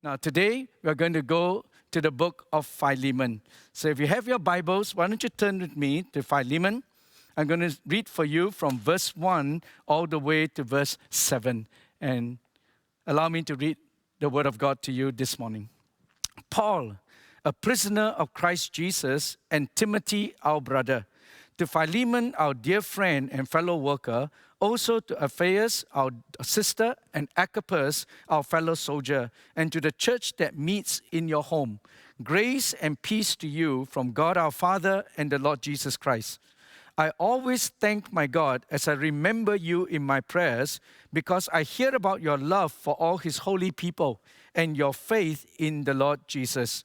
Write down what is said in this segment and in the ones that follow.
Now, today, we're going to go to the book of Philemon. So if you have your Bibles, why don't you turn with me to Philemon? I'm going to read for you from verse 1 all the way to verse 7. And allow me to read the word of God to you this morning. Paul, a prisoner of Christ Jesus, and Timothy, our brother, to Philemon, our dear friend and fellow worker, also to Apphaius, our sister, and Archippus, our fellow soldier, and to the church that meets in your home. Grace and peace to you from God our Father and the Lord Jesus Christ. I always thank my God as I remember you in my prayers because I hear about your love for all his holy people and your faith in the Lord Jesus.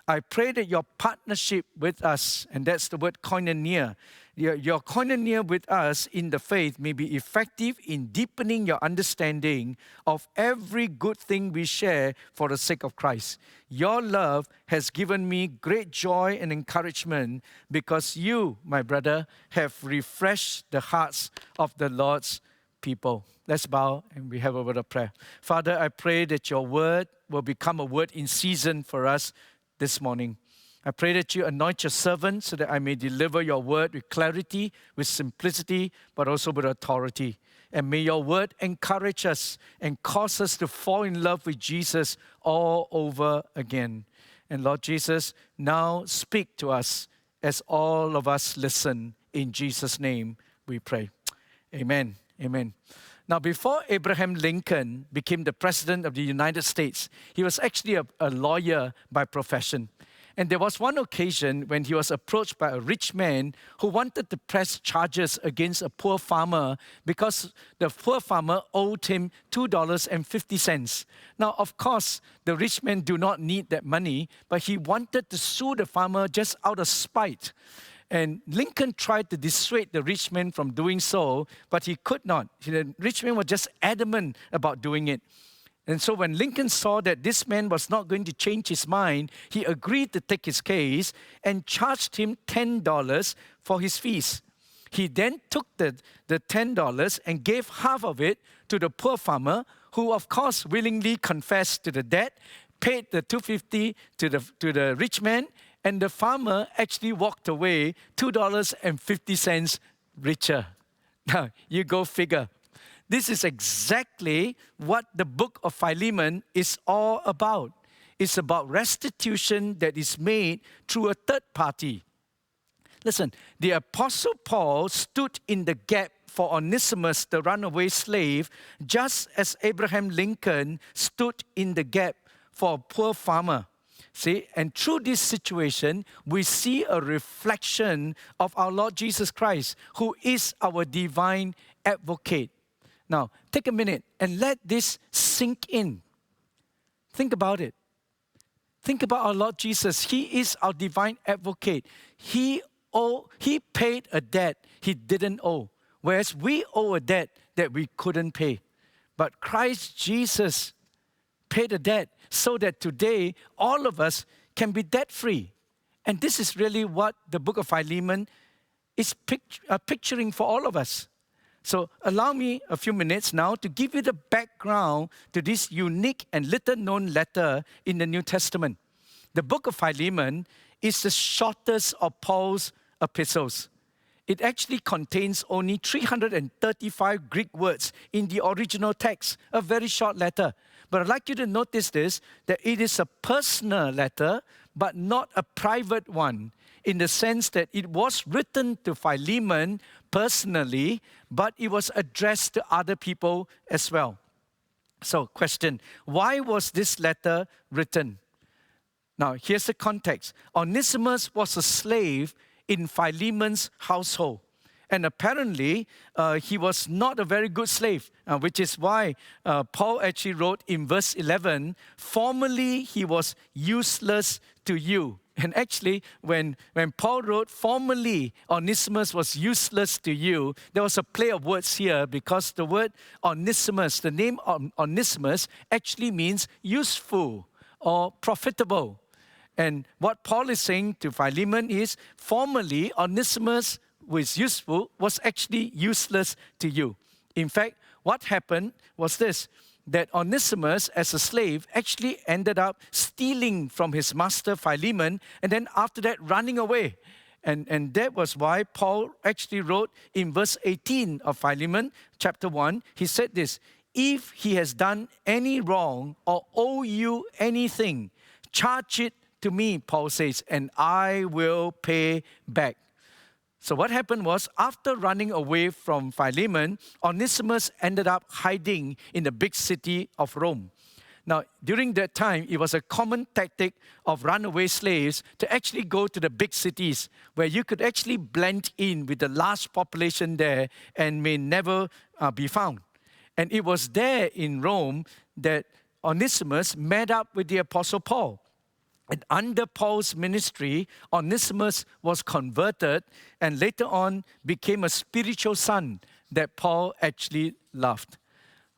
I pray that your partnership with us, and that's the word koinonia, your koinonia with us in the faith may be effective in deepening your understanding of every good thing we share for the sake of Christ. Your love has given me great joy and encouragement because you, my brother, have refreshed the hearts of the Lord's people. Let's bow and we have a word of prayer. Father, I pray that your word will become a word in season for us this morning. I pray that you anoint your servant so that I may deliver your word with clarity, with simplicity, but also with authority. And may your word encourage us and cause us to fall in love with Jesus all over again. And Lord Jesus, now speak to us as all of us listen. In Jesus' name we pray. Amen. Amen. Now, before Abraham Lincoln became the President of the United States, he was actually a lawyer by profession. And there was one occasion when he was approached by a rich man who wanted to press charges against a poor farmer because the poor farmer owed him $2.50. Now, of course, the rich man do not need that money, but he wanted to sue the farmer just out of spite. And Lincoln tried to dissuade the rich man from doing so, but he could not. The rich man was just adamant about doing it. And so when Lincoln saw that this man was not going to change his mind, he agreed to take his case and charged him $10 for his fees. He then took the $10 and gave half of it to the poor farmer, who of course willingly confessed to the debt, paid the $2.50 to the rich man, and the farmer actually walked away $2.50 richer. Now, you go figure. This is exactly what the book of Philemon is all about. It's about restitution that is made through a third party. Listen, the Apostle Paul stood in the gap for Onesimus, the runaway slave, just as Abraham Lincoln stood in the gap for a poor farmer. See, and through this situation, we see a reflection of our Lord Jesus Christ, who is our divine advocate. Now, take a minute and let this sink in. Think about it. Think about our Lord Jesus. He is our divine advocate. He paid a debt he didn't owe, whereas we owe a debt that we couldn't pay. But Christ Jesus paid a debt so that today all of us can be debt-free. And this is really what the book of Philemon is picturing for all of us. So allow me a few minutes now to give you the background to this unique and little-known letter in the New Testament. The book of Philemon is the shortest of Paul's epistles. It actually contains only 335 Greek words in the original text, a very short letter. But I'd like you to notice this, that it is a personal letter, but not a private one, in the sense that it was written to Philemon personally, but it was addressed to other people as well. So, question, why was this letter written? Now, here's the context. Onesimus was a slave in Philemon's household. And apparently, he was not a very good slave, which is why Paul actually wrote in verse 11, formerly he was useless to you. And actually, when Paul wrote, formerly Onesimus was useless to you, there was a play of words here because the word Onesimus, the name Onesimus, actually means useful or profitable. And what Paul is saying to Philemon is, formerly Onesimus was useful, was actually useless to you. In fact, what happened was this, that Onesimus, as a slave, actually ended up stealing from his master Philemon, and then after that running away. And that was why Paul actually wrote in verse 18 of Philemon, chapter 1, he said this, "If he has done any wrong or owe you anything, charge it to me," Paul says, "and I will pay back." So what happened was, after running away from Philemon, Onesimus ended up hiding in the big city of Rome. Now, during that time, it was a common tactic of runaway slaves to actually go to the big cities where you could actually blend in with the large population there and may never be found. And it was there in Rome that Onesimus met up with the Apostle Paul. And under Paul's ministry, Onesimus was converted and later on became a spiritual son that Paul actually loved.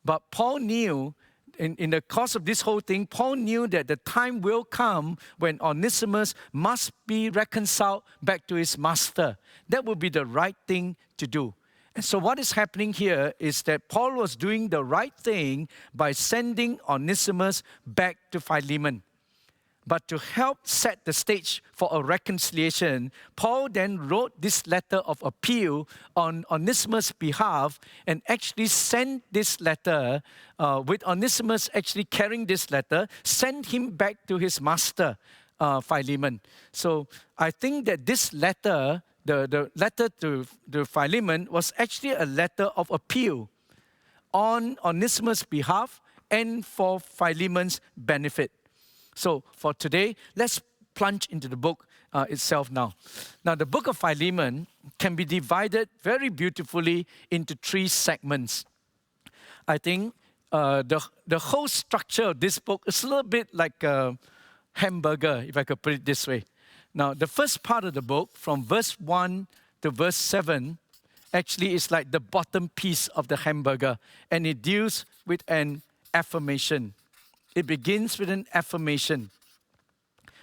But Paul knew, in the course of this whole thing, Paul knew that the time will come when Onesimus must be reconciled back to his master. That would be the right thing to do. And so what is happening here is that Paul was doing the right thing by sending Onesimus back to Philemon. But to help set the stage for a reconciliation, Paul then wrote this letter of appeal on Onesimus' behalf and actually sent this letter, with Onesimus actually carrying this letter, sent him back to his master, Philemon. So I think that this letter, the letter to Philemon, was actually a letter of appeal on Onesimus' behalf and for Philemon's benefit. So for today, let's plunge into the book itself now. Now, the book of Philemon can be divided very beautifully into 3 segments. I think the whole structure of this book is a little bit like a hamburger, if I could put it this way. Now, the first part of the book, from verse 1 to verse 7, actually is like the bottom piece of the hamburger, and it deals with an affirmation. It begins with an affirmation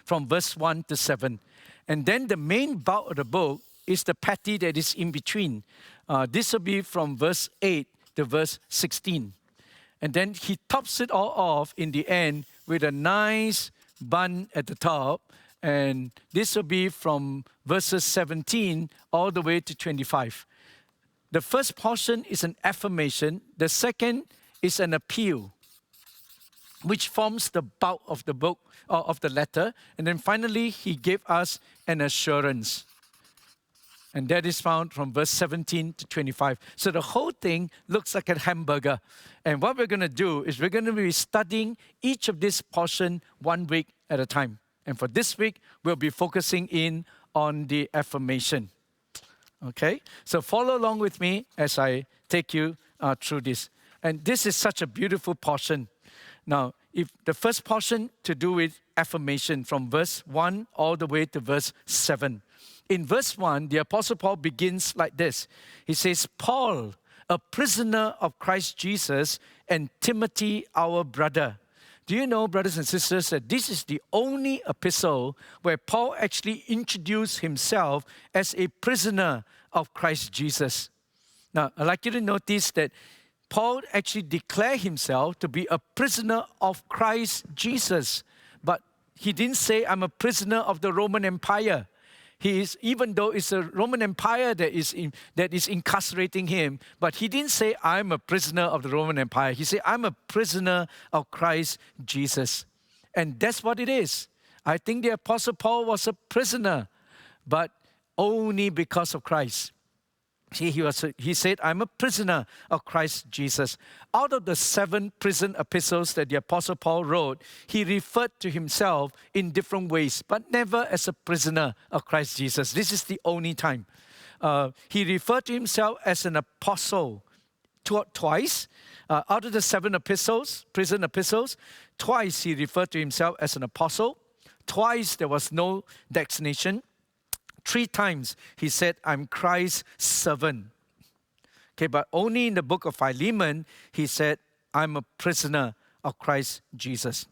from verse 1 to 7. And then the main bulk of the book is the patty that is in between. This will be from verse 8 to verse 16. And then he tops it all off in the end with a nice bun at the top. And this will be from verses 17 all the way to 25. The first portion is an affirmation. The second is an appeal, which forms the bulk of the book, of the letter. And then finally, he gave us an assurance. And that is found from verse 17 to 25. So the whole thing looks like a hamburger. And what we're going to do is we're going to be studying each of this portion 1 week at a time. And for this week, we'll be focusing in on the affirmation. Okay? So follow along with me as I take you through this. And this is such a beautiful portion. Now, if the first portion to do with affirmation from verse 1 all the way to verse 7. In verse 1, the Apostle Paul begins like this. He says, "Paul, a prisoner of Christ Jesus, and Timothy, our brother." Do you know, brothers and sisters, that this is the only epistle where Paul actually introduced himself as a prisoner of Christ Jesus? Now, I'd like you to notice that Paul actually declared himself to be a prisoner of Christ Jesus. But he didn't say, "I'm a prisoner of the Roman Empire." He is, even though it's the Roman Empire that is incarcerating him, but he didn't say, "I'm a prisoner of the Roman Empire." He said, "I'm a prisoner of Christ Jesus." And that's what it is. I think the Apostle Paul was a prisoner, but only because of Christ. He said, "I'm a prisoner of Christ Jesus." Out of the 7 prison epistles that the Apostle Paul wrote, he referred to himself in different ways, but never as a prisoner of Christ Jesus. This is the only time. He referred to himself as an apostle twice. Out of the 7 epistles, prison epistles, twice he referred to himself as an apostle. Twice there was no designation. 3 times he said, "I'm Christ's servant." Okay, but only in the book of Philemon, he said, "I'm a prisoner of Christ Jesus."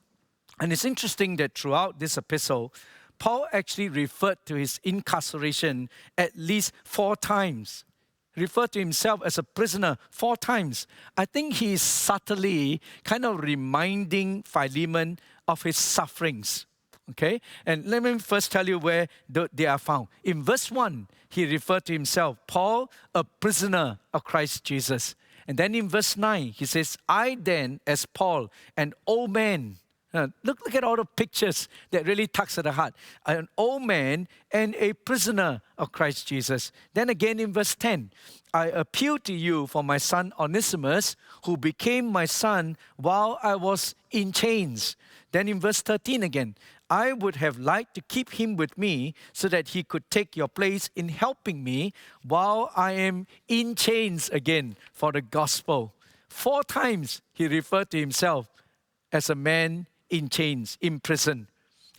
And it's interesting that throughout this epistle, Paul actually referred to his incarceration at least 4 times. referred to himself as a prisoner 4 times. I think he is subtly kind of reminding Philemon of his sufferings. Okay? And let me first tell you where they are found. In verse 1, he referred to himself, Paul, a prisoner of Christ Jesus. And then in verse 9, he says, I then, as Paul, an old man. Look at all the pictures that really tugs at the heart. An old man and a prisoner of Christ Jesus. Then again in verse 10, I appeal to you for my son Onesimus, who became my son while I was in chains. Then in verse 13 again, I would have liked to keep him with me so that he could take your place in helping me while I am in chains again for the gospel. 4 times he referred to himself as a man in chains, in prison.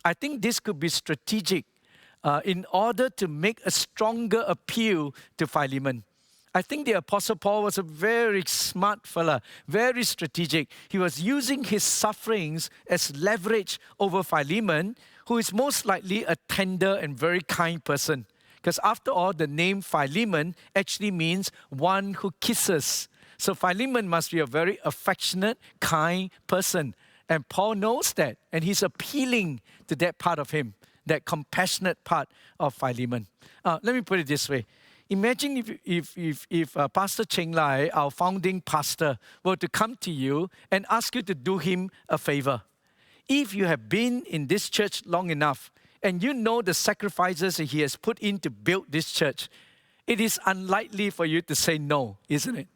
I think this could be strategic in order to make a stronger appeal to Philemon. I think the Apostle Paul was a very smart fella, very strategic. He was using his sufferings as leverage over Philemon, who is most likely a tender and very kind person. Because after all, the name Philemon actually means one who kisses. So Philemon must be a very affectionate, kind person. And Paul knows that, and he's appealing to that part of him, that compassionate part of Philemon. Let me put it this way. Imagine if Pastor Cheng Lai, our founding pastor, were to come to you and ask you to do him a favor. If you have been in this church long enough, and you know the sacrifices that he has put in to build this church, it is unlikely for you to say no, isn't it?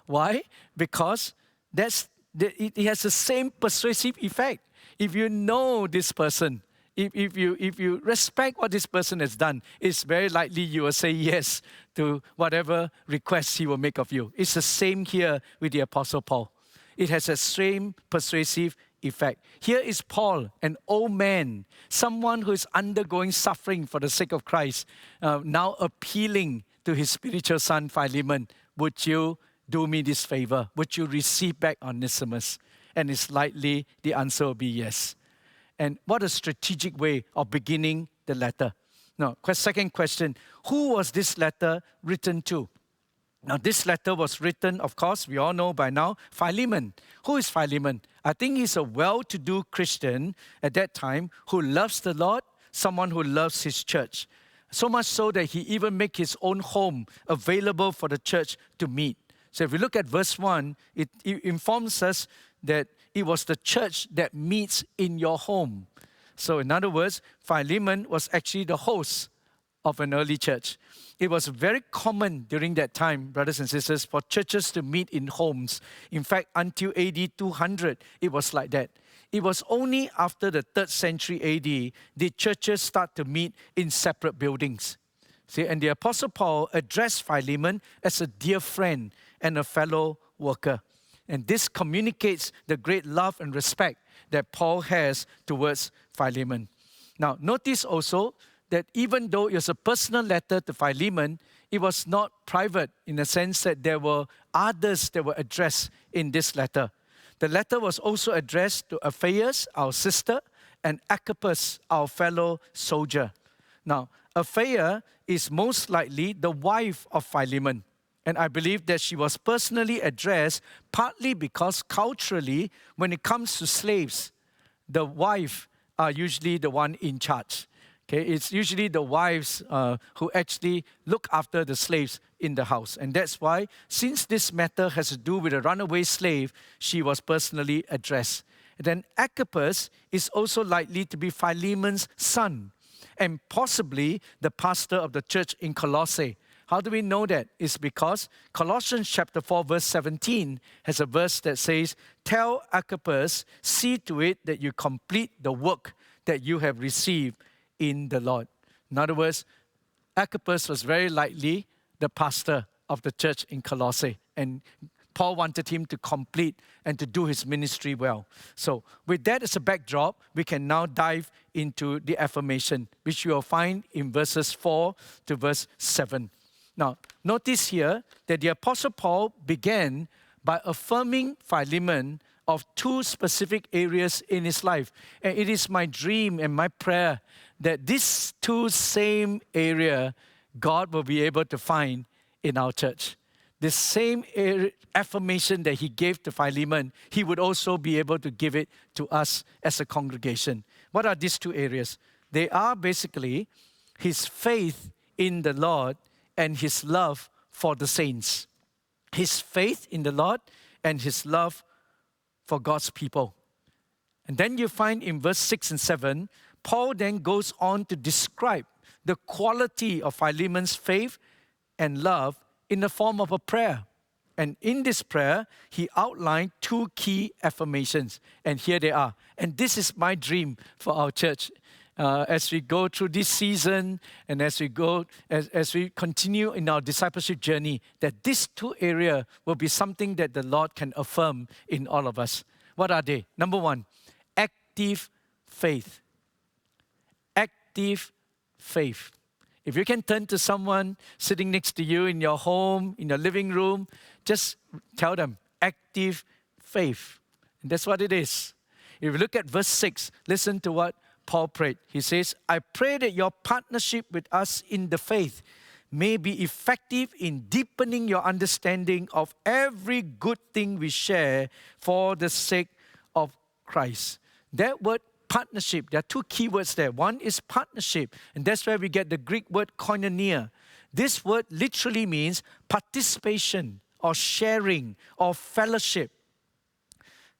Why? Because it has the same persuasive effect. If you know this person, if you respect what this person has done, it's very likely you will say yes to whatever requests he will make of you. It's the same here with the Apostle Paul. It has the same persuasive effect. Here is Paul, an old man, someone who is undergoing suffering for the sake of Christ, now appealing to his spiritual son Philemon, would you do me this favor? Would you receive back Onesimus? And it's likely the answer will be yes. And what a strategic way of beginning the letter. Now, second question, who was this letter written to? Now, this letter was written, of course, we all know by now, Philemon. Who is Philemon? I think he's a well-to-do Christian at that time who loves the Lord, someone who loves his church. So much so that he even made his own home available for the church to meet. So if we look at verse 1, it informs us that it was the church that meets in your home. So in other words, Philemon was actually the host of an early church. It was very common during that time, brothers and sisters, for churches to meet in homes. In fact, until AD 200, it was like that. It was only after the 3rd century AD did churches start to meet in separate buildings. See, and the Apostle Paul addressed Philemon as a dear friend and a fellow worker. And this communicates the great love and respect that Paul has towards Philemon. Now, notice also that even though it was a personal letter to Philemon, it was not private in the sense that there were others that were addressed in this letter. The letter was also addressed to Apphaius, our sister, and Archippus, our fellow soldier. Now, Apphia is most likely the wife of Philemon. And I believe that she was personally addressed partly because culturally, when it comes to slaves, the wife are usually the one in charge. Okay, it's usually the wives who actually look after the slaves in the house. And that's why, since this matter has to do with a runaway slave, she was personally addressed. And then Archippus is also likely to be Philemon's son and possibly the pastor of the church in Colossae. How do we know that? It's because Colossians chapter 4 verse 17 has a verse that says, "Tell Archippus, see to it that you complete the work that you have received in the Lord." In other words, Archippus was very likely the pastor of the church in Colossae, and Paul wanted him to complete and to do his ministry well. So with that as a backdrop, we can now dive into the affirmation, which you will find in verses 4 to verse 7. Now, notice here that the Apostle Paul began by affirming Philemon of 2 specific areas in his life. And it is my dream and my prayer that these 2 same areas God will be able to find in our church. The same affirmation that he gave to Philemon, he would also be able to give it to us as a congregation. What are these two areas? They are basically his faith in the Lord and his love for the saints. His faith in the Lord and his love for God's people. And then you find in verse 6 and 7, Paul then goes on to describe the quality of Philemon's faith and love in the form of a prayer. And in this prayer, he outlined two key affirmations. And here they are. And this is my dream for our church. As we go through this season and as we continue in our discipleship journey, that these two areas will be something that the Lord can affirm in all of us. What are they? Number one, active faith. Active faith. If you can turn to someone sitting next to you in your home, in your living room, just tell them, active faith. And that's what it is. If you look at verse 6, listen to what Paul prayed. He says, I pray that your partnership with us in the faith may be effective in deepening your understanding of every good thing we share for the sake of Christ. That word partnership, there are two key words there. One is partnership, and that's where we get the Greek word koinonia. This word literally means participation or sharing or fellowship.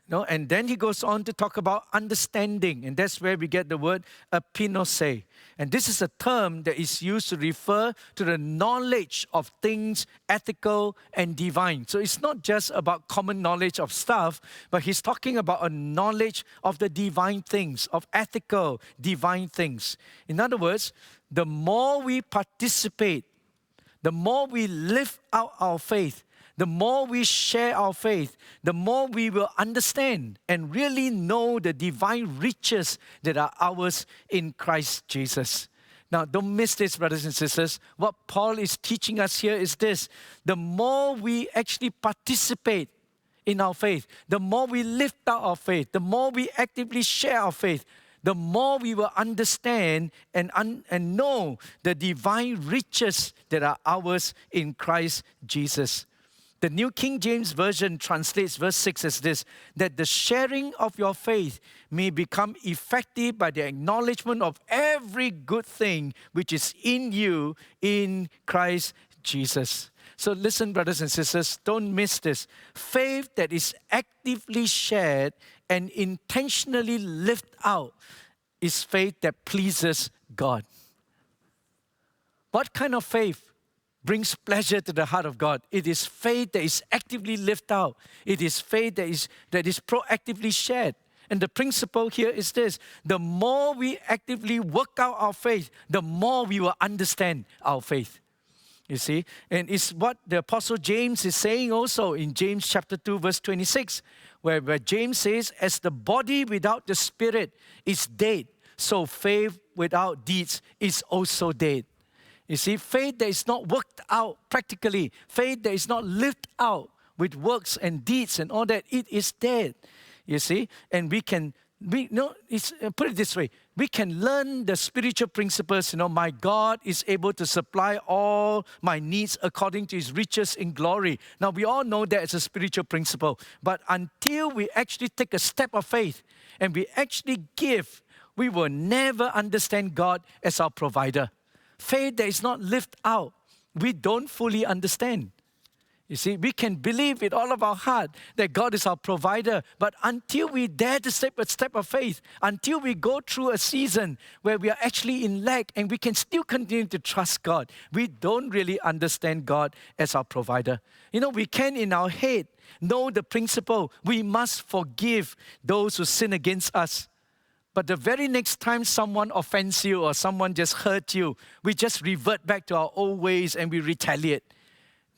And then he goes on to talk about understanding, and that's where we get the word epinose. And this is a term that is used to refer to the knowledge of things ethical and divine. So it's not just about common knowledge of stuff, but he's talking about a knowledge of the divine things, of ethical, divine things. In other words, the more we participate, the more we live out our faith, the more we share our faith, the more we will understand and really know the divine riches that are ours in Christ Jesus. Now, don't miss this, brothers and sisters. What Paul is teaching us here is this. The more we actually participate in our faith, the more we lift out our faith, the more we actively share our faith, the more we will understand and know the divine riches that are ours in Christ Jesus. The New King James Version translates verse 6 as this, that the sharing of your faith may become effective by the acknowledgement of every good thing which is in you in Christ Jesus. So listen, brothers and sisters, don't miss this. Faith that is actively shared and intentionally lived out is faith that pleases God. What kind of faith brings pleasure to the heart of God? It is faith that is actively lived out. It is faith that is proactively shared. And the principle here is this: the more we actively work out our faith, the more we will understand our faith. You see? And it's what the Apostle James is saying also in James chapter 2, verse 26, where James says, as the body without the spirit is dead, so faith without deeds is also dead. You see, faith that is not worked out practically, faith that is not lived out with works and deeds and all that, it is dead. You see, and put it this way, we can learn the spiritual principles. My God is able to supply all my needs according to his riches in glory. Now, we all know that it's a spiritual principle, but until we actually take a step of faith and we actually give, we will never understand God as our provider. Faith that is not lived out, we don't fully understand. You see, we can believe with all of our heart that God is our provider, but until we dare to step a step of faith, until we go through a season where we are actually in lack and we can still continue to trust God, we don't really understand God as our provider. We can in our head know the principle, we must forgive those who sin against us. But the very next time someone offends you or someone just hurt you, we just revert back to our old ways and we retaliate.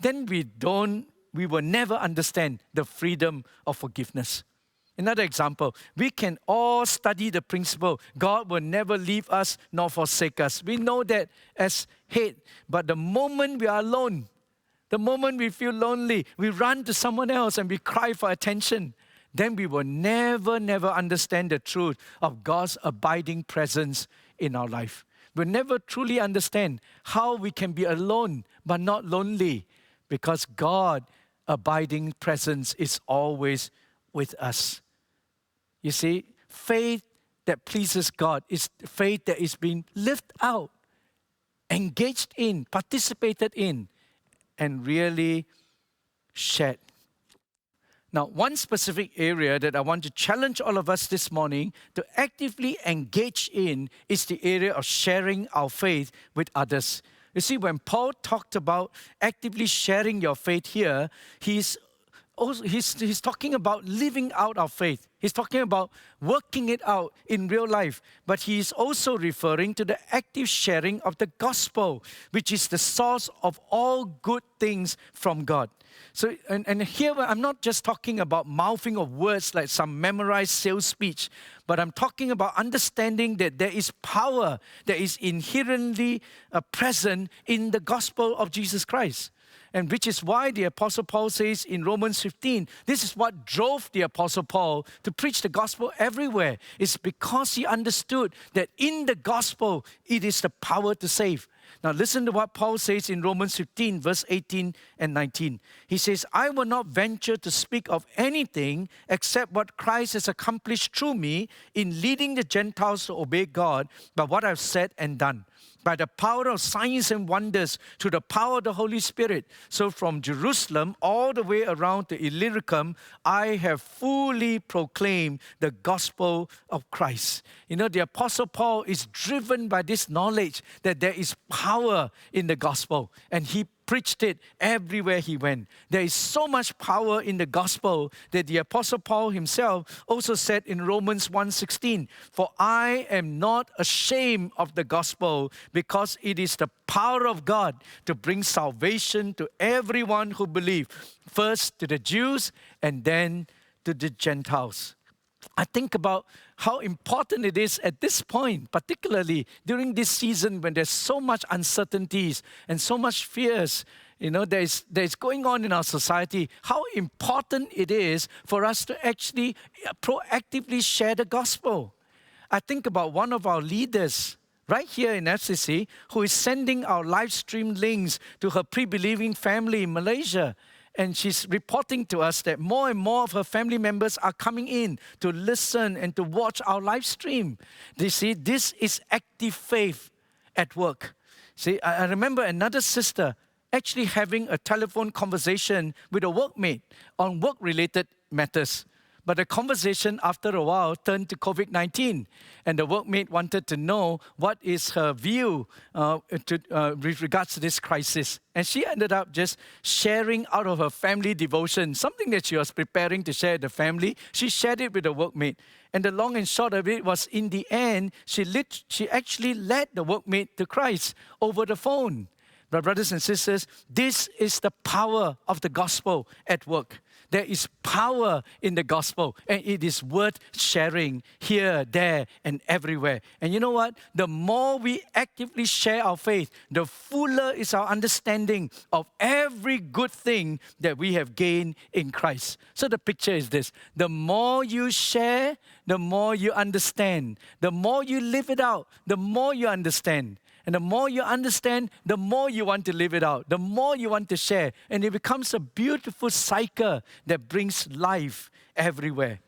Then we will never understand the freedom of forgiveness. Another example, we can all study the principle, God will never leave us nor forsake us. We know that as head, but the moment we are alone, the moment we feel lonely, we run to someone else and we cry for attention. Then we will never understand the truth of God's abiding presence in our life. We'll never truly understand how we can be alone but not lonely, because God abiding presence is always with us. You see, faith that pleases God is faith that is being lived out, engaged in, participated in, and really shared. Now, one specific area that I want to challenge all of us this morning to actively engage in is the area of sharing our faith with others. You see, when Paul talked about actively sharing your faith here, he's talking about living out our faith. He's talking about working it out in real life. But he's also referring to the active sharing of the gospel, which is the source of all good things from God. So, and here I'm not just talking about mouthing of words like some memorized sales speech, but I'm talking about understanding that there is power that is inherently present in the gospel of Jesus Christ. And which is why the Apostle Paul says in Romans 15, this is what drove the Apostle Paul to preach the gospel everywhere. It's because he understood that in the gospel, it is the power to save. Now listen to what Paul says in Romans 15, verse 18 and 19. He says, I will not venture to speak of anything except what Christ has accomplished through me in leading the Gentiles to obey God by what I've said and done, by the power of signs and wonders, through the power of the Holy Spirit. So from Jerusalem all the way around to Illyricum, I have fully proclaimed the gospel of Christ. You know, the Apostle Paul is driven by this knowledge that there is power in the gospel, and he preached it everywhere he went. There is so much power in the gospel that the Apostle Paul himself also said in Romans 1:16, for I am not ashamed of the gospel, because it is the power of God to bring salvation to everyone who believes, first to the Jews and then to the Gentiles. I think about how important it is at this point, particularly during this season when there's so much uncertainties and so much fears, you know, there's going on in our society, how important it is for us to actually proactively share the gospel. I think about one of our leaders right here in FCC who is sending our live stream links to her pre-believing family in Malaysia. And she's reporting to us that more and more of her family members are coming in to listen and to watch our live stream. You see, this is active faith at work. See, I remember another sister actually having a telephone conversation with a workmate on work-related matters. But the conversation after a while turned to COVID-19, and the workmate wanted to know what is her view with regards to this crisis. And she ended up just sharing out of her family devotion, something that she was preparing to share with the family. She shared it with the workmate. And the long and short of it was, in the end, she actually led the workmate to Christ over the phone. But brothers and sisters, this is the power of the gospel at work. There is power in the gospel, and it is worth sharing here, there, and everywhere. And you know what? The more we actively share our faith, the fuller is our understanding of every good thing that we have gained in Christ. So the picture is this: the more you share, the more you understand. The more you live it out, the more you understand. And the more you understand, the more you want to live it out, the more you want to share. And it becomes a beautiful cycle that brings life everywhere.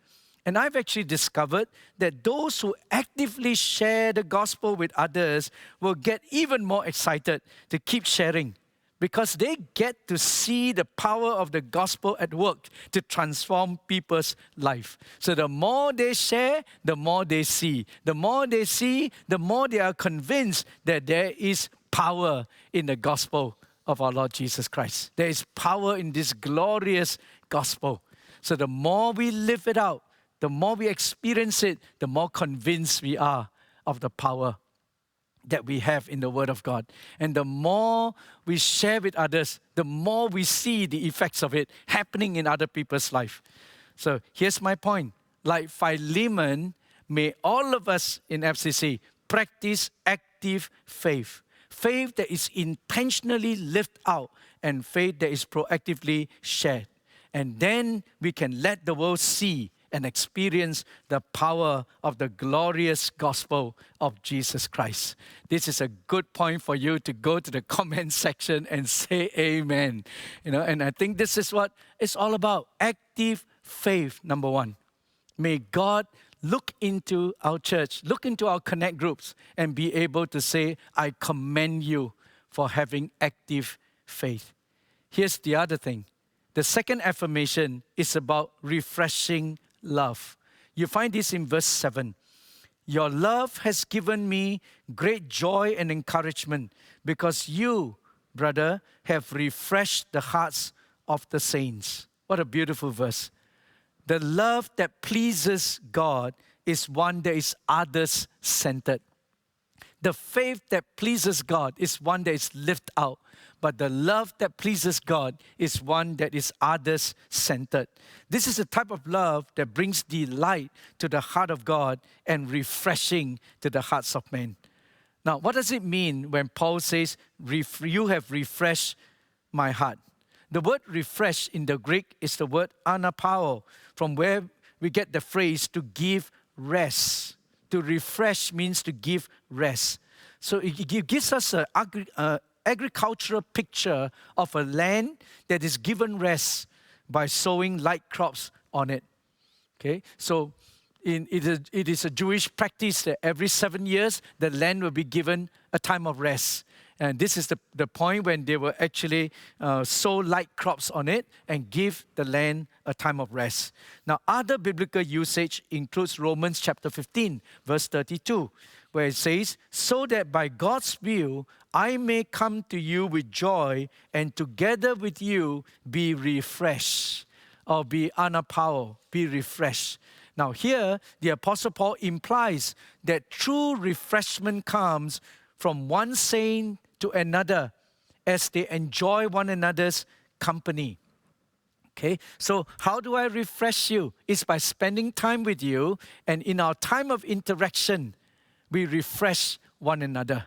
And I've actually discovered that those who actively share the gospel with others will get even more excited to keep sharing, because they get to see the power of the gospel at work to transform people's life. So the more they share, the more they see. The more they see, the more they are convinced that there is power in the gospel of our Lord Jesus Christ. There is power in this glorious gospel. So the more we live it out, the more we experience it, the more convinced we are of the power that we have in the Word of God. And the more we share with others, the more we see the effects of it happening in other people's life. So here's my point. Like Philemon, may all of us in FCC practice active faith. Faith that is intentionally lived out, and faith that is proactively shared. And then we can let the world see and experience the power of the glorious gospel of Jesus Christ. This is a good point for you to go to the comment section and say amen. And I think this is what it's all about. Active faith, number one. May God look into our church, look into our connect groups, and be able to say, I commend you for having active faith. Here's the other thing. The second affirmation is about refreshing love. You find this in verse 7. Your love has given me great joy and encouragement because you, brother, have refreshed the hearts of the saints. What a beautiful verse. The love that pleases God is one that is others-centered. The faith that pleases God is one that is lived out. But the love that pleases God is one that is others-centered. This is the type of love that brings delight to the heart of God and refreshing to the hearts of men. Now, what does it mean when Paul says, you have refreshed my heart? The word refresh in the Greek is the word anapao, from where we get the phrase to give rest. To refresh means to give rest. So it gives us an agricultural picture of a land that is given rest by sowing light crops on it. Okay, so it is a Jewish practice that every 7 years the land will be given a time of rest. And this is the point when they will actually sow light crops on it and give the land a time of rest. Now, other biblical usage includes Romans chapter 15, verse 32, where it says, so that by God's will, I may come to you with joy and together with you be refreshed, or be anapao, be refreshed. Now here, the Apostle Paul implies that true refreshment comes from one saint to another as they enjoy one another's company. Okay, so how do I refresh you? It's by spending time with you, and in our time of interaction, we refresh one another.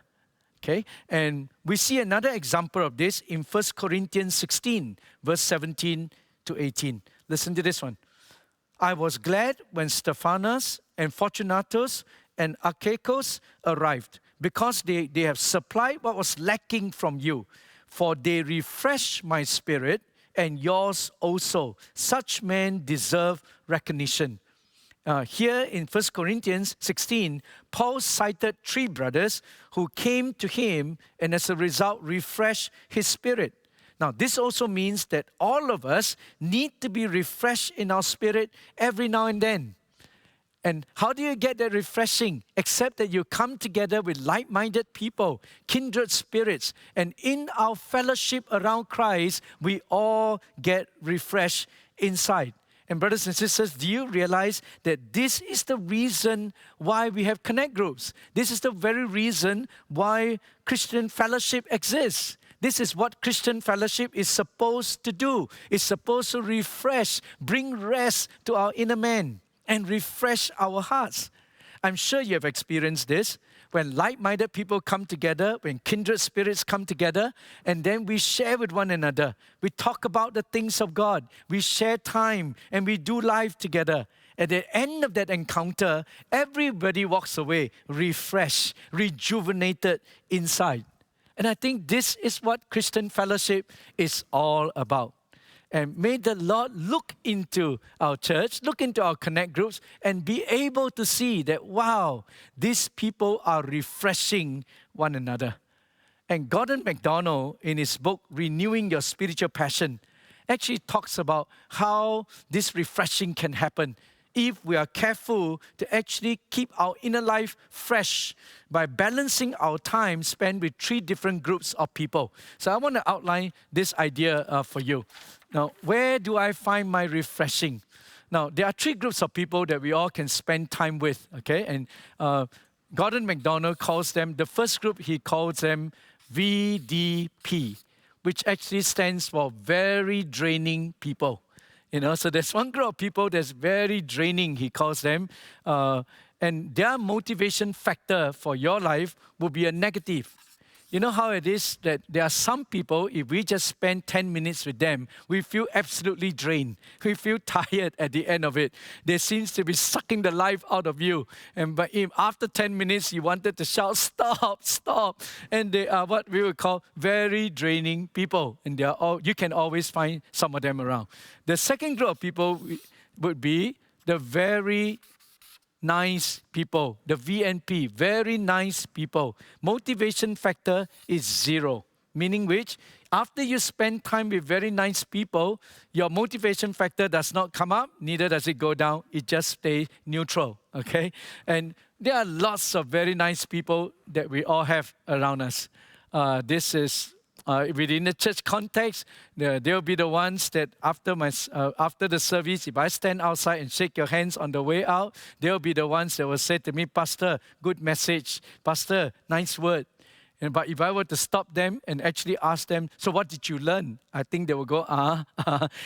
Okay, and we see another example of this in 1 Corinthians 16, verse 17 to 18. Listen to this one. I was glad when Stephanas and Fortunatus and Achaicos arrived, because they have supplied what was lacking from you. For they refresh my spirit and yours also. Such men deserve recognition. Here in 1 Corinthians 16, Paul cited 3 brothers who came to him and as a result refreshed his spirit. Now, this also means that all of us need to be refreshed in our spirit every now and then. And how do you get that refreshing? Except that you come together with like-minded people, kindred spirits, and in our fellowship around Christ, we all get refreshed inside. And brothers and sisters, do you realize that this is the reason why we have connect groups? This is the very reason why Christian fellowship exists. This is what Christian fellowship is supposed to do. It's supposed to refresh, bring rest to our inner man, and refresh our hearts. I'm sure you have experienced this. When like-minded people come together, when kindred spirits come together, and then we share with one another. We talk about the things of God. We share time, and we do life together. At the end of that encounter, everybody walks away refreshed, rejuvenated inside. And I think this is what Christian fellowship is all about. And may the Lord look into our church, look into our connect groups, and be able to see that, wow, these people are refreshing one another. And Gordon MacDonald, in his book, Renewing Your Spiritual Passion, actually talks about how this refreshing can happen if we are careful to actually keep our inner life fresh by balancing our time spent with 3 different groups of people. So I want to outline this idea for you. Now, where do I find my refreshing? Now, there are 3 groups of people that we all can spend time with, okay? And Gordon MacDonald calls them, the first group, he calls them VDP, which actually stands for very draining people. So there's one group of people that's very draining, he calls them, and their motivation factor for your life will be a negative. You know how it is that there are some people, if we just spend 10 minutes with them, we feel absolutely drained. We feel tired at the end of it. They seem to be sucking the life out of you. And but if after 10 minutes, you wanted to shout, stop, stop. And they are what we would call very draining people. And they are you can always find some of them around. The second group of people would be the very nice people, the VNP, very nice people. Motivation factor is 0, meaning which after you spend time with very nice people, your motivation factor does not come up, neither does it go down, it just stays neutral, okay? And there are lots of very nice people that we all have around us. This is within the church context, they'll be the ones that after the service, if I stand outside and shake your hands on the way out, they'll be the ones that will say to me, Pastor, good message. Pastor, nice word. But if I were to stop them and actually ask them, so what did you learn? I think they will go,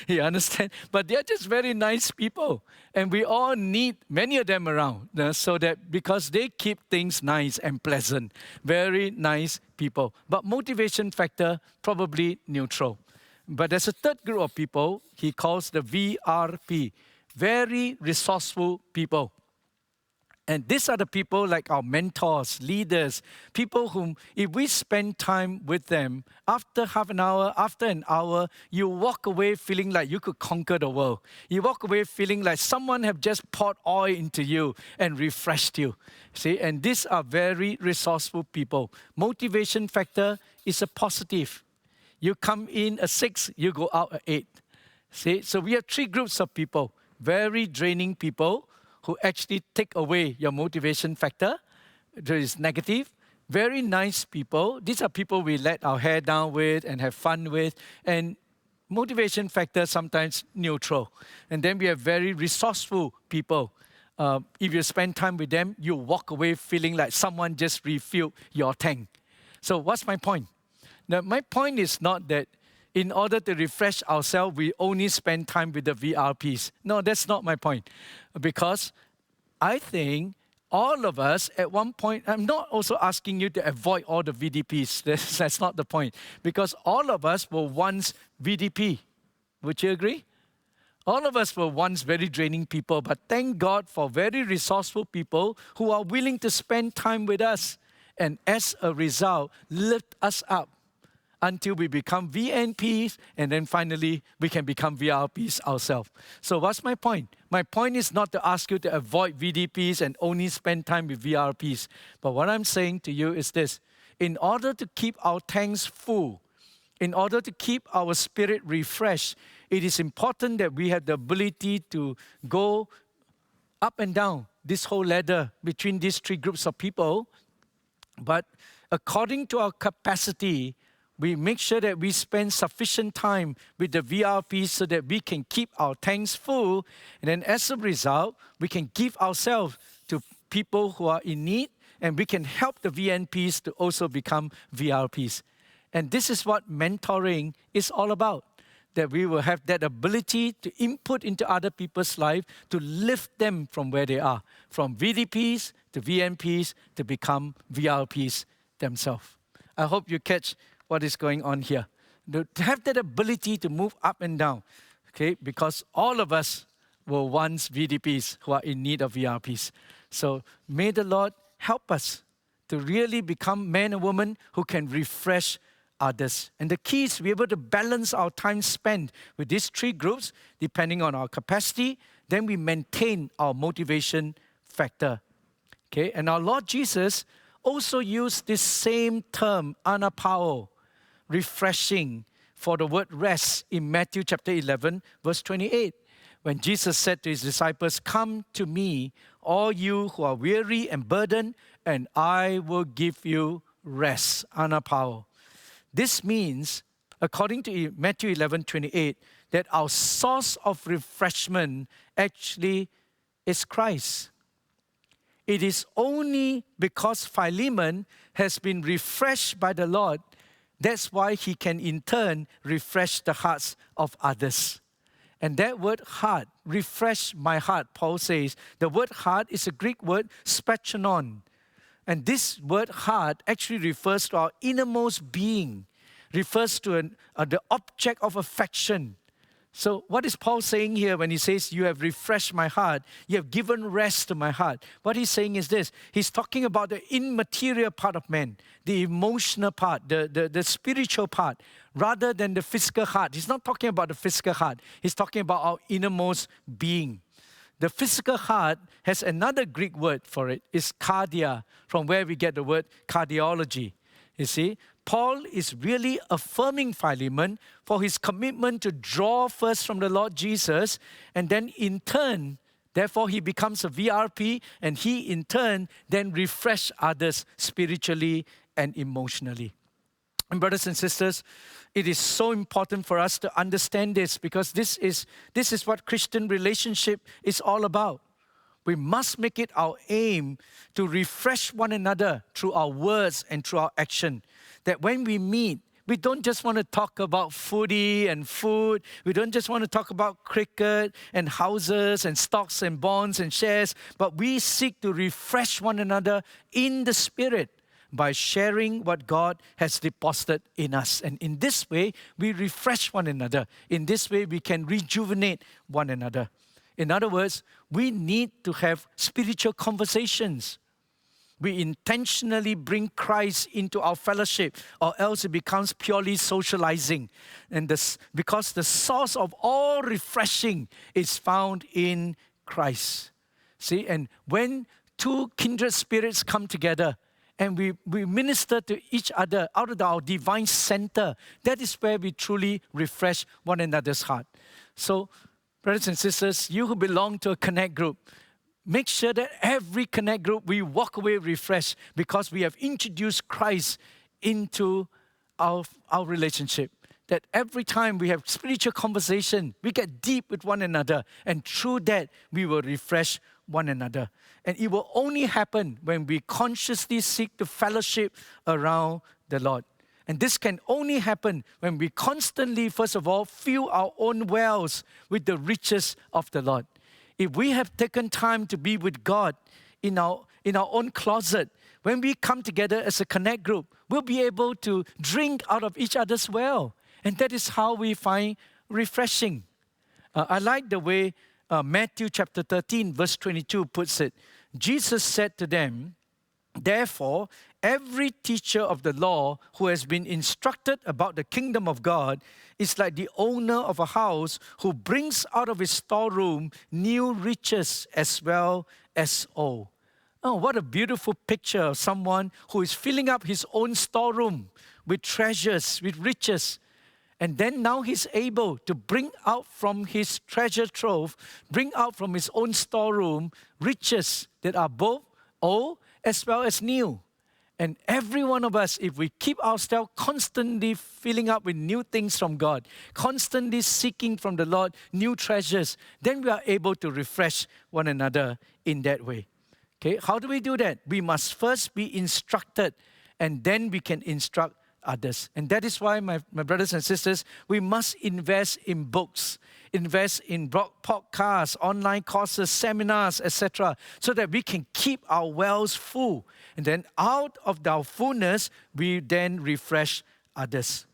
you understand? But they're just very nice people. And we all need many of them around, so that because they keep things nice and pleasant. Very nice people. But motivation factor, probably neutral. But there's a third group of people he calls the VRP, very resourceful people. And these are the people like our mentors, leaders, people whom if we spend time with them, after half an hour, after an hour, you walk away feeling like you could conquer the world. You walk away feeling like someone have just poured oil into you and refreshed you. See, and these are very resourceful people. Motivation factor is a positive. You come in a 6, you go out a 8. See, so we have 3 groups of people. Very draining people, who actually take away your motivation factor. There is negative. Very nice people. These are people we let our hair down with and have fun with. And motivation factor sometimes neutral. And then we have very resourceful people. If you spend time with them, you walk away feeling like someone just refilled your tank. So what's my point? Now, my point is not that in order to refresh ourselves, we only spend time with the VRPs. No, that's not my point. Because I think all of us at one point, I'm not also asking you to avoid all the VDPs. That's not the point. Because all of us were once VDP. Would you agree? All of us were once very draining people, but thank God for very resourceful people who are willing to spend time with us. And as a result, lift us up until we become VNPs, and then finally we can become VRPs ourselves. So what's my point? My point is not to ask you to avoid VDPs and only spend time with VRPs. But what I'm saying to you is this. In order to keep our tanks full, in order to keep our spirit refreshed, it is important that we have the ability to go up and down this whole ladder between these 3 groups of people. But according to our capacity, we make sure that we spend sufficient time with the VRPs so that we can keep our tanks full. And then as a result, we can give ourselves to people who are in need, and we can help the VNPs to also become VRPs. And this is what mentoring is all about, that we will have that ability to input into other people's life to lift them from where they are, from VDPs to VNPs to become VRPs themselves. I hope you catch what is going on here. To have that ability to move up and down, okay? Because all of us were once VDPs who are in need of VRPs. So may the Lord help us to really become men and women who can refresh others. And the key is to be able to balance our time spent with these 3 groups, depending on our capacity, then we maintain our motivation factor. Okay? And our Lord Jesus also used this same term, anapao, refreshing, for the word rest in Matthew chapter 11, verse 28. When Jesus said to his disciples, "Come to me, all you who are weary and burdened, and I will give you rest," anapao. This means, according to Matthew 11:28, that our source of refreshment actually is Christ. It is only because Philemon has been refreshed by the Lord, that's why he can in turn refresh the hearts of others. And that word heart, refresh my heart, Paul says, the word heart is a Greek word, spachanon. And this word heart actually refers to our innermost being, refers to the object of affection. So what is Paul saying here when he says, you have refreshed my heart, you have given rest to my heart? What he's saying is this. He's talking about the immaterial part of man, the emotional part, the spiritual part, rather than the physical heart. He's not talking about the physical heart. He's talking about our innermost being. The physical heart has another Greek word for it. It's cardia, from where we get the word cardiology. You see, Paul is really affirming Philemon for his commitment to draw first from the Lord Jesus, and then in turn, therefore he becomes a VRP, and he in turn then refresh others spiritually and emotionally. And brothers and sisters, it is so important for us to understand this, because this is what Christian relationship is all about. We must make it our aim to refresh one another through our words and through our action. That when we meet, we don't just want to talk about foodie and food. We don't just want to talk about cricket and houses and stocks and bonds and shares, but we seek to refresh one another in the Spirit by sharing what God has deposited in us. And in this way, we refresh one another. In this way, we can rejuvenate one another. In other words, we need to have spiritual conversations. We intentionally bring Christ into our fellowship, or else it becomes purely socializing. And because the source of all refreshing is found in Christ. See, and when two kindred spirits come together, and we minister to each other out of our divine center, that is where we truly refresh one another's heart. So, brothers and sisters, you who belong to a Connect group, make sure that every Connect group, we walk away refreshed because we have introduced Christ into our relationship. That every time we have spiritual conversation, we get deep with one another, and through that, we will refresh one another. And it will only happen when we consciously seek to fellowship around the Lord. And this can only happen when we constantly, first of all, fill our own wells with the riches of the Lord. If we have taken time to be with God in our own closet, when we come together as a Connect group, we'll be able to drink out of each other's well. And that is how we find refreshing. I like the way Matthew chapter 13, verse 22 puts it. Jesus said to them, therefore, every teacher of the law who has been instructed about the kingdom of God is like the owner of a house who brings out of his storeroom new riches as well as old. Oh, what a beautiful picture of someone who is filling up his own storeroom with treasures, with riches. And then now he's able to bring out from his treasure trove, bring out from his own storeroom riches that are both old as well as new. And every one of us, if we keep ourselves constantly filling up with new things from God, constantly seeking from the Lord new treasures, then we are able to refresh one another in that way. Okay, how do we do that? We must first be instructed, and then we can instruct others. And that is why, my brothers and sisters, we must invest in books, invest in podcasts, online courses, seminars, etc., so that we can keep our wells full. And then out of our fullness, we then refresh others.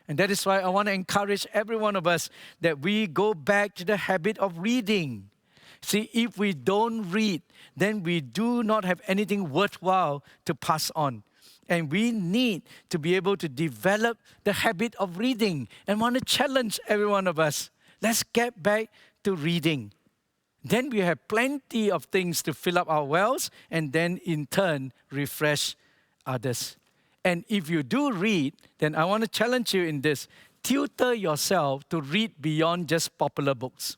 And that is why I want to encourage every one of us that we go back to the habit of reading. See, if we don't read, then we do not have anything worthwhile to pass on. And we need to be able to develop the habit of reading. And want to challenge every one of us. Let's get back to reading. Then we have plenty of things to fill up our wells, and then in turn refresh others. And if you do read, then I want to challenge you in this. Tutor yourself to read beyond just popular books.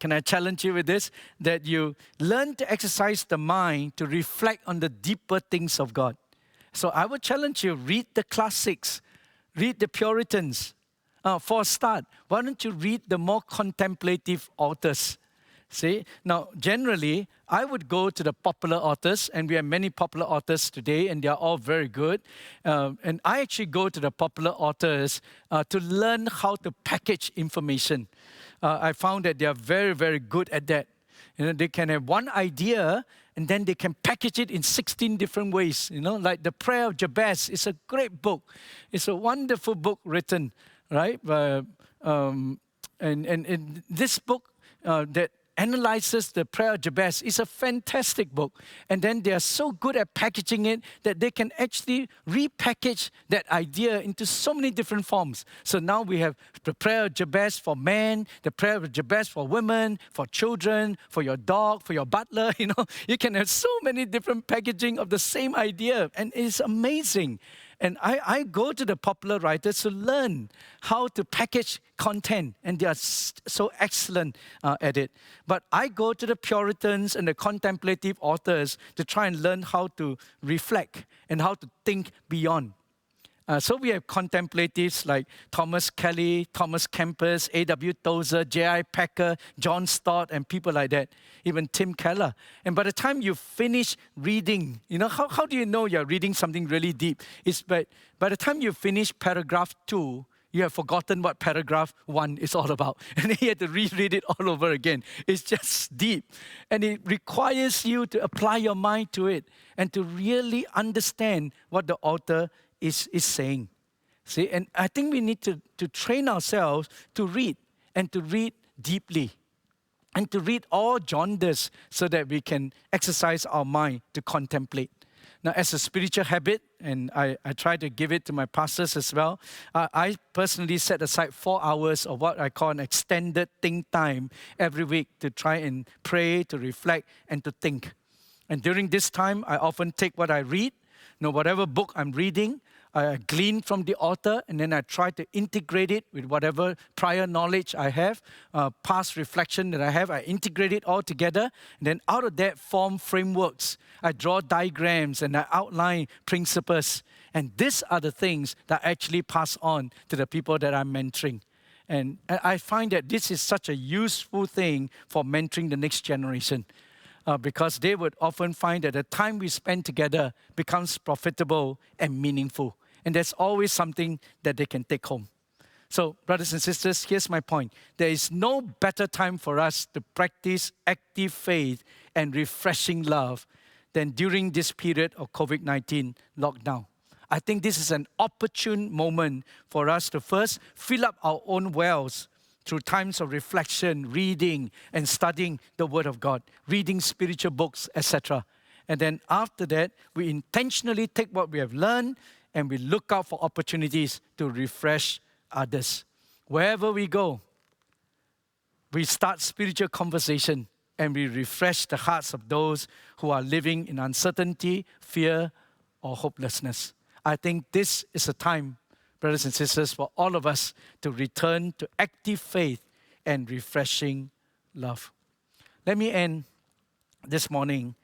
Can I challenge you with this? That you learn to exercise the mind to reflect on the deeper things of God. So I would challenge you, read the classics, read the Puritans. For a start, why don't you read the more contemplative authors? See, now generally, I would go to the popular authors, and we have many popular authors today, and they are all very good. And I actually go to the popular authors to learn how to package information. I found that they are very, very good at that. You know, they can have one idea, and then they can package it in 16 different ways. Like the Prayer of Jabez is a great book. It's a wonderful book written, right? And this book that analyzes the Prayer of Jabez is a fantastic book. And then they are so good at packaging it that they can actually repackage that idea into so many different forms. So now we have the Prayer of Jabez for men, the Prayer of Jabez for women, for children, for your dog, for your butler. You can have so many different packaging of the same idea, and it's amazing. And I go to the popular writers to learn how to package content, and they are so excellent at it. But I go to the Puritans and the contemplative authors to try and learn how to reflect and how to think beyond. So we have contemplatives like Thomas Kelly, Thomas Kempis, A.W. Tozer, J.I. Packer, John Stott, and people like that, even Tim Keller. And by the time you finish reading, how do you know you're reading something really deep? It's by the time you finish paragraph 2, you have forgotten what paragraph 1 is all about. And then you have to reread it all over again. It's just deep. And it requires you to apply your mind to it and to really understand what the author is saying. See, and I think we need to train ourselves to read and to read deeply and to read all genres so that we can exercise our mind to contemplate. Now, as a spiritual habit, and I try to give it to my pastors as well, I personally set aside 4 hours of what I call an extended think time every week to try and pray, to reflect, and to think. And during this time, I often take what I read, whatever book I'm reading, I glean from the author, and then I try to integrate it with whatever prior knowledge I have, past reflection that I have. I integrate it all together, and then out of that form frameworks. I draw diagrams and I outline principles. And these are the things that I actually pass on to the people that I'm mentoring. And I find that this is such a useful thing for mentoring the next generation. Because they would often find that the time we spend together becomes profitable and meaningful. And there's always something that they can take home. So, brothers and sisters, here's my point. There is no better time for us to practice active faith and refreshing love than during this period of COVID-19 lockdown. I think this is an opportune moment for us to first fill up our own wells through times of reflection, reading, and studying the Word of God, reading spiritual books, etc. And then after that, we intentionally take what we have learned and we look out for opportunities to refresh others. Wherever we go, we start spiritual conversation and we refresh the hearts of those who are living in uncertainty, fear, or hopelessness. I think this is a time, brothers and sisters, for all of us to return to active faith and refreshing love. Let me end this morning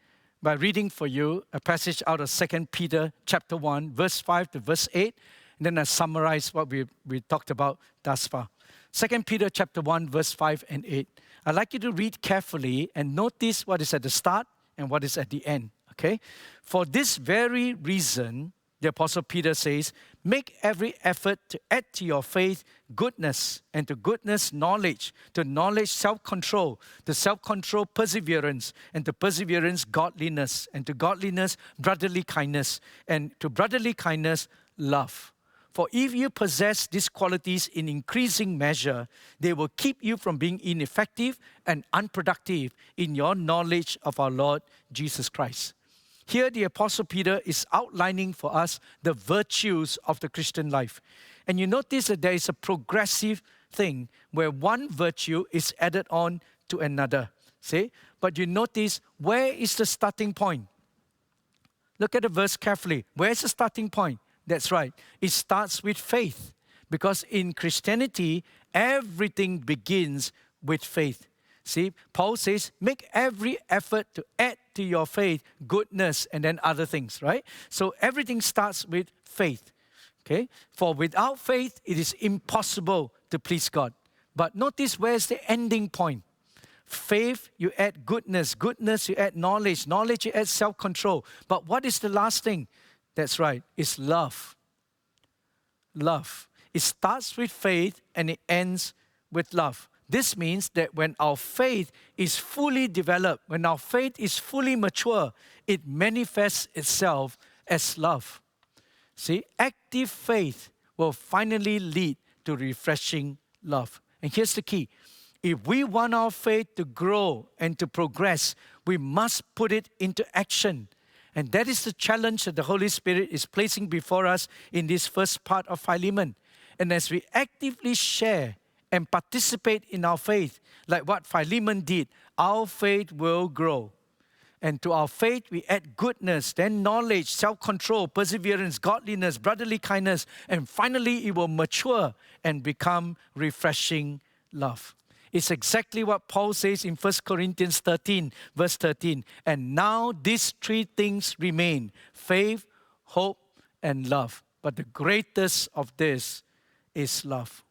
by reading for you a passage out of 2 Peter chapter 1, verse 5 to verse 8, and then I summarize what we talked about thus far. 2 Peter chapter 1, verse 5 and 8. I'd like you to read carefully and notice what is at the start and what is at the end, okay? For this very reason, the Apostle Peter says, make every effort to add to your faith goodness, and to goodness knowledge, to knowledge self-control, to self-control perseverance, and to perseverance godliness, and to godliness brotherly kindness, and to brotherly kindness love. For if you possess these qualities in increasing measure, they will keep you from being ineffective and unproductive in your knowledge of our Lord Jesus Christ. Here, the Apostle Peter is outlining for us the virtues of the Christian life. And you notice that there is a progressive thing where one virtue is added on to another. See? But you notice, where is the starting point? Look at the verse carefully. Where is the starting point? That's right. It starts with faith. Because in Christianity, everything begins with faith. See, Paul says, make every effort to add to your faith goodness and then other things, right? So everything starts with faith, okay? For without faith, it is impossible to please God. But notice where's the ending point. Faith, you add goodness. Goodness, you add knowledge. Knowledge, you add self-control. But what is the last thing? That's right, it's love. Love. It starts with faith and it ends with love. This means that when our faith is fully developed, when our faith is fully mature, it manifests itself as love. See, active faith will finally lead to refreshing love. And here's the key. If we want our faith to grow and to progress, we must put it into action. And that is the challenge that the Holy Spirit is placing before us in this first part of Philemon. And as we actively share and participate in our faith, like what Philemon did, our faith will grow. And to our faith, we add goodness, then knowledge, self-control, perseverance, godliness, brotherly kindness, and finally it will mature and become refreshing love. It's exactly what Paul says in 1 Corinthians 13, verse 13. And now these three things remain: faith, hope, and love. But the greatest of this is love.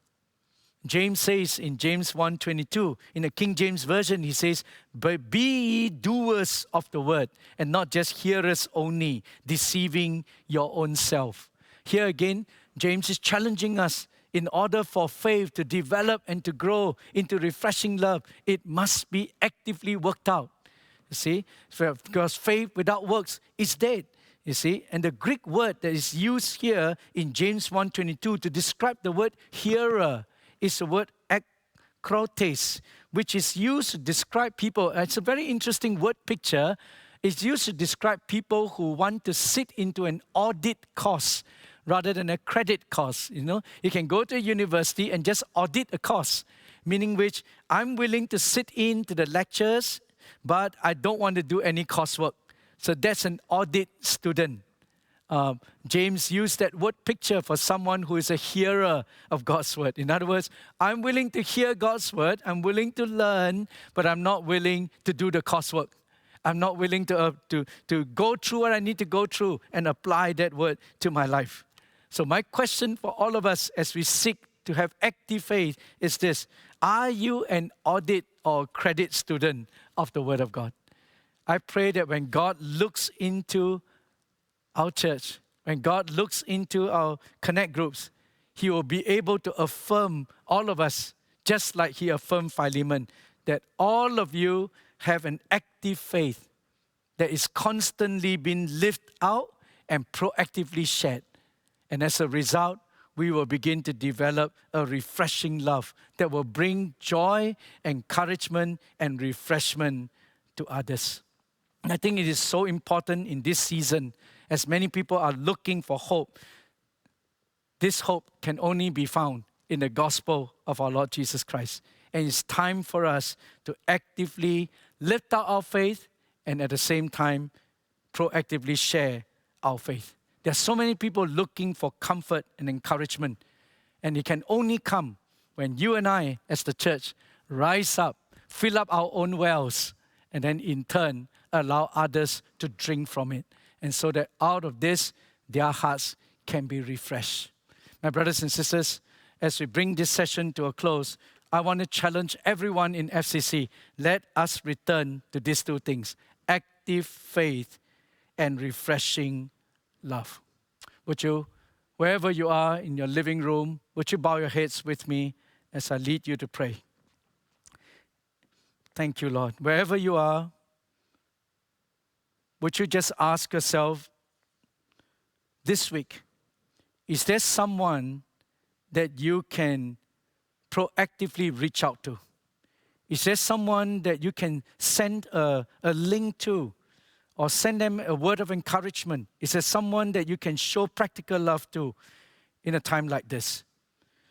James says in James 1:22, in the King James Version, he says, "But be ye doers of the word, and not just hearers only, deceiving your own self." Here again, James is challenging us. In order for faith to develop and to grow into refreshing love, it must be actively worked out. You see, because faith without works is dead. You see, and the Greek word that is used here in James 1:22 to describe the word hearer is the word akrotes, which is used to describe people. It's a very interesting word picture. It's used to describe people who want to sit into an audit course rather than a credit course. You know, you can go to a university and just audit a course, meaning which I'm willing to sit in to the lectures, but I don't want to do any coursework. So that's an audit student. James used that word picture for someone who is a hearer of God's word. In other words, I'm willing to hear God's word, I'm willing to learn, but I'm not willing to do the coursework. I'm not willing to go through what I need to go through and apply that word to my life. So my question for all of us as we seek to have active faith is this: are you an audit or credit student of the Word of God? I pray that when God looks into our church, when God looks into our connect groups, He will be able to affirm all of us, just like He affirmed Philemon, that all of you have an active faith that is constantly being lived out and proactively shared. And as a result, we will begin to develop a refreshing love that will bring joy, encouragement, and refreshment to others. And I think it is so important in this season, as many people are looking for hope. This hope can only be found in the gospel of our Lord Jesus Christ. And it's time for us to actively lift up our faith and at the same time proactively share our faith. There are so many people looking for comfort and encouragement, and it can only come when you and I, as the church, rise up, fill up our own wells, and then in turn, allow others to drink from it. And so that out of this, their hearts can be refreshed. My brothers and sisters, as we bring this session to a close, I want to challenge everyone in FCC. Let us return to these two things: active faith and refreshing love. Would you, wherever you are in your living room, would you bow your heads with me as I lead you to pray? Thank you, Lord. Wherever you are, would you just ask yourself this week, is there someone that you can proactively reach out to? Is there someone that you can send a link to, or send them a word of encouragement? Is there someone that you can show practical love to in a time like this?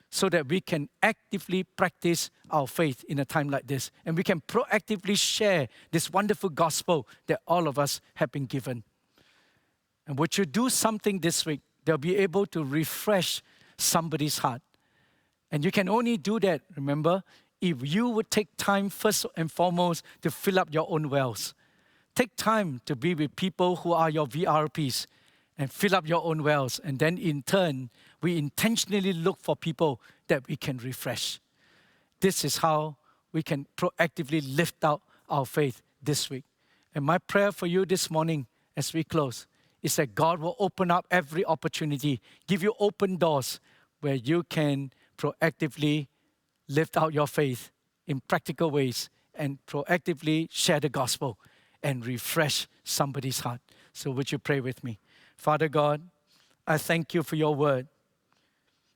So that we can actively practice our faith in a time like this. And we can proactively share this wonderful gospel that all of us have been given. And would you do something this week that'll be able to refresh somebody's heart? And you can only do that, remember, if you would take time first and foremost to fill up your own wells. Take time to be with people who are your VRPs and fill up your own wells. And then in turn, we intentionally look for people that we can refresh. This is how we can proactively lift out our faith this week. And my prayer for you this morning as we close is that God will open up every opportunity, give you open doors where you can proactively lift out your faith in practical ways and proactively share the gospel and refresh somebody's heart. So would you pray with me? Father God, I thank you for your word.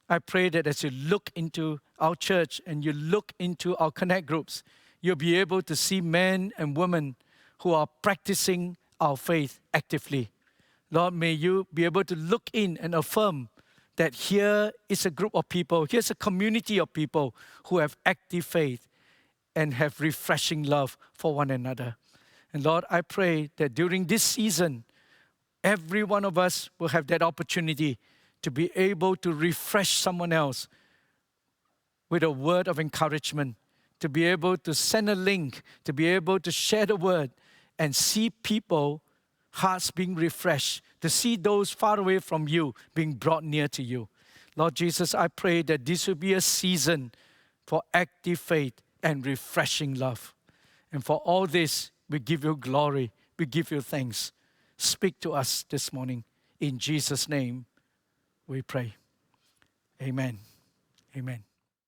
I pray that as you look into our church and you look into our connect groups, you'll be able to see men and women who are practicing our faith actively. Lord, may you be able to look in and affirm that here is a group of people, here's a community of people who have active faith and have refreshing love for one another. And Lord, I pray that during this season, every one of us will have that opportunity to be able to refresh someone else with a word of encouragement, to be able to send a link, to be able to share the word and see people, hearts being refreshed, to see those far away from you being brought near to you. Lord Jesus, I pray that this will be a season for active faith and refreshing love. And for all this, we give you glory, we give you thanks. Speak to us this morning. In Jesus' name, we pray. Amen. Amen.